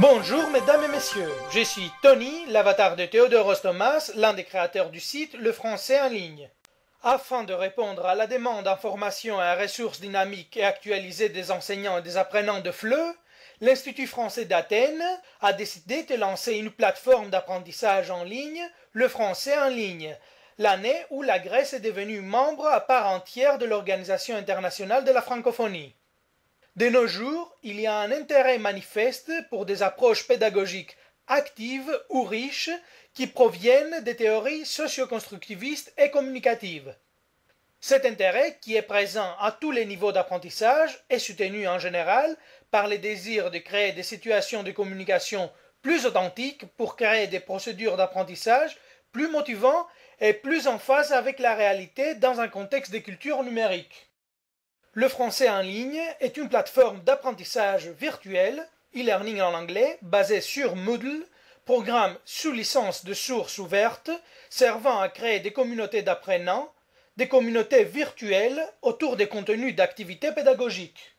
Bonjour mesdames et messieurs, je suis Tony, l'avatar de Théodoros Thomas, l'un des créateurs du site Le Français en ligne. Afin de répondre à la demande d'informations et à ressources dynamiques et actualisées des enseignants et des apprenants de FLE, l'Institut français d'Athènes a décidé de lancer une plateforme d'apprentissage en ligne, Le Français en ligne, l'année où la Grèce est devenue membre à part entière de l'Organisation internationale de la francophonie. De nos jours, il y a un intérêt manifeste pour des approches pédagogiques actives ou riches qui proviennent des théories socio-constructivistes et communicatives. Cet intérêt, qui est présent à tous les niveaux d'apprentissage, est soutenu en général par le désir de créer des situations de communication plus authentiques pour créer des procédures d'apprentissage plus motivantes et plus en phase avec la réalité dans un contexte de culture numérique. Le français en ligne est une plateforme d'apprentissage virtuel, e-learning en anglais, basée sur Moodle, programme sous licence de source ouverte, servant à créer des communautés d'apprenants, des communautés virtuelles autour des contenus d'activités pédagogiques.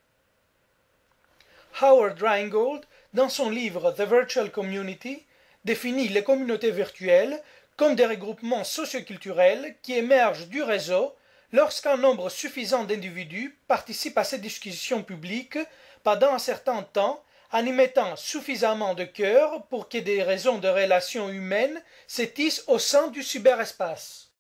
Howard Rheingold, dans son livre The Virtual Community, définit les communautés virtuelles comme des regroupements socioculturels qui émergent du réseau lorsqu'un nombre suffisant d'individus participent à ces discussions publiques pendant un certain temps en y mettant suffisamment de cœur pour que des raisons de relations humaines se tissent au sein du cyberespace.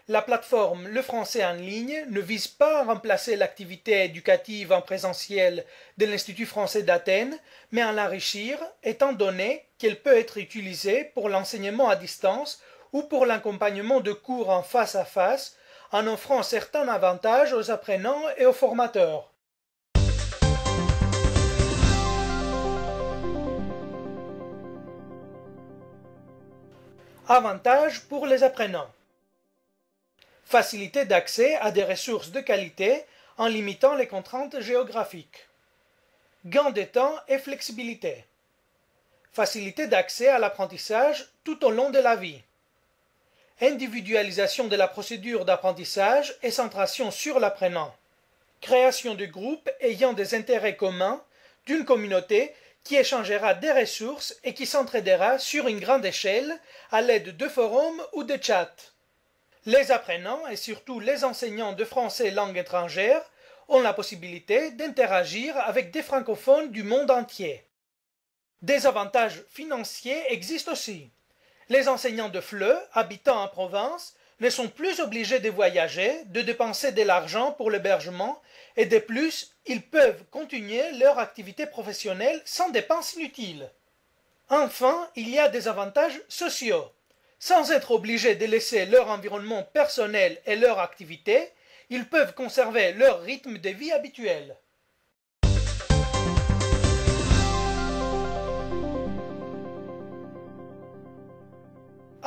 La plateforme Le Français en ligne ne vise pas à remplacer l'activité éducative en présentiel de l'Institut français d'Athènes, mais à l'enrichir, étant donné qu'elle peut être utilisée pour l'enseignement à distance ou pour l'accompagnement de cours en face à face, en offrant certains avantages aux apprenants et aux formateurs. Avantages pour les apprenants. Facilité d'accès à des ressources de qualité en limitant les contraintes géographiques. Gain de temps et flexibilité. Facilité d'accès à l'apprentissage tout au long de la vie. Individualisation de la procédure d'apprentissage et centration sur l'apprenant. Création de groupes ayant des intérêts communs, d'une communauté qui échangera des ressources et qui s'entraidera sur une grande échelle à l'aide de forums ou de chats. Les apprenants et surtout les enseignants de français langue étrangère ont la possibilité d'interagir avec des francophones du monde entier. Des avantages financiers existent aussi. Les enseignants de FLE, habitant en province, ne sont plus obligés de voyager, de dépenser de l'argent pour l'hébergement, et de plus, ils peuvent continuer leur activité professionnelle sans dépenses inutiles. Enfin, il y a des avantages sociaux. Sans être obligés de laisser leur environnement personnel et leur activité, ils peuvent conserver leur rythme de vie habituel.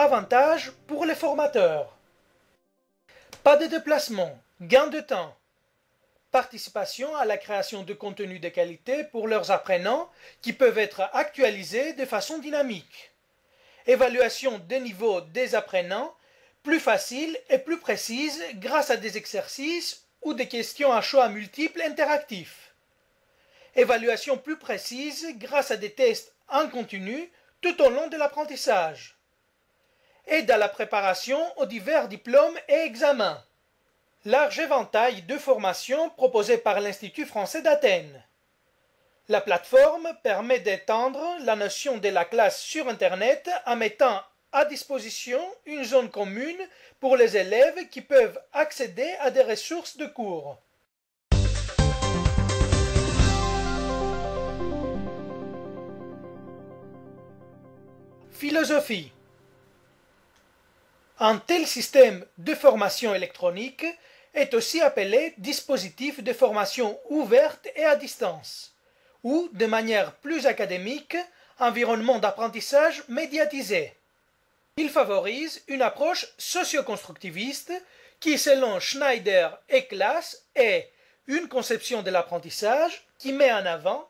Avantages pour les formateurs. Pas de déplacement, gain de temps. Participation à la création de contenus de qualité pour leurs apprenants qui peuvent être actualisés de façon dynamique. Évaluation des niveaux des apprenants plus facile et plus précise grâce à des exercices ou des questions à choix multiples interactifs. Évaluation plus précise grâce à des tests en continu tout au long de l'apprentissage. Aide à la préparation aux divers diplômes et examens. Large éventail de formations proposées par l'Institut français d'Athènes. La plateforme permet d'étendre la notion de la classe sur Internet en mettant à disposition une zone commune pour les élèves qui peuvent accéder à des ressources de cours. Philosophie. Un tel système de formation électronique est aussi appelé dispositif de formation ouverte et à distance, ou, de manière plus académique, environnement d'apprentissage médiatisé. Il favorise une approche socio-constructiviste qui, selon Schneider et Class, est une conception de l'apprentissage qui met en avant,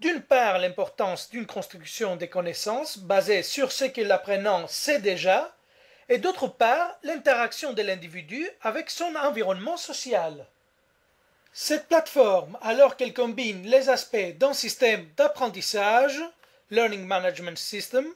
d'une part, l'importance d'une construction des connaissances basée sur ce que l'apprenant sait déjà, et d'autre part, l'interaction de l'individu avec son environnement social. Cette plateforme, alors qu'elle combine les aspects d'un système d'apprentissage, Learning Management System,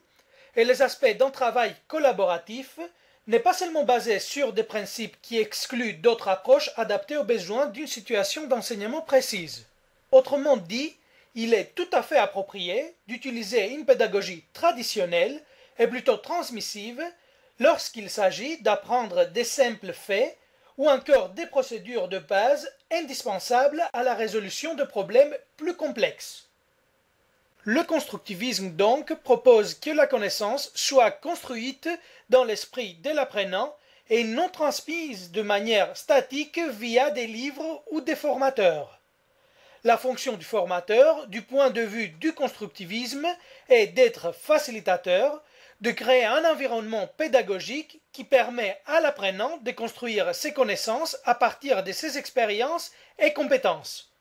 et les aspects d'un travail collaboratif n'est pas seulement basé sur des principes qui excluent d'autres approches adaptées aux besoins d'une situation d'enseignement précise. Autrement dit, il est tout à fait approprié d'utiliser une pédagogie traditionnelle et plutôt transmissive lorsqu'il s'agit d'apprendre des simples faits ou encore des procédures de base indispensables à la résolution de problèmes plus complexes. Le constructivisme donc propose que la connaissance soit construite dans l'esprit de l'apprenant et non transmise de manière statique via des livres ou des formateurs. La fonction du formateur, du point de vue du constructivisme, est d'être facilitateur, de créer un environnement pédagogique qui permet à l'apprenant de construire ses connaissances à partir de ses expériences et compétences.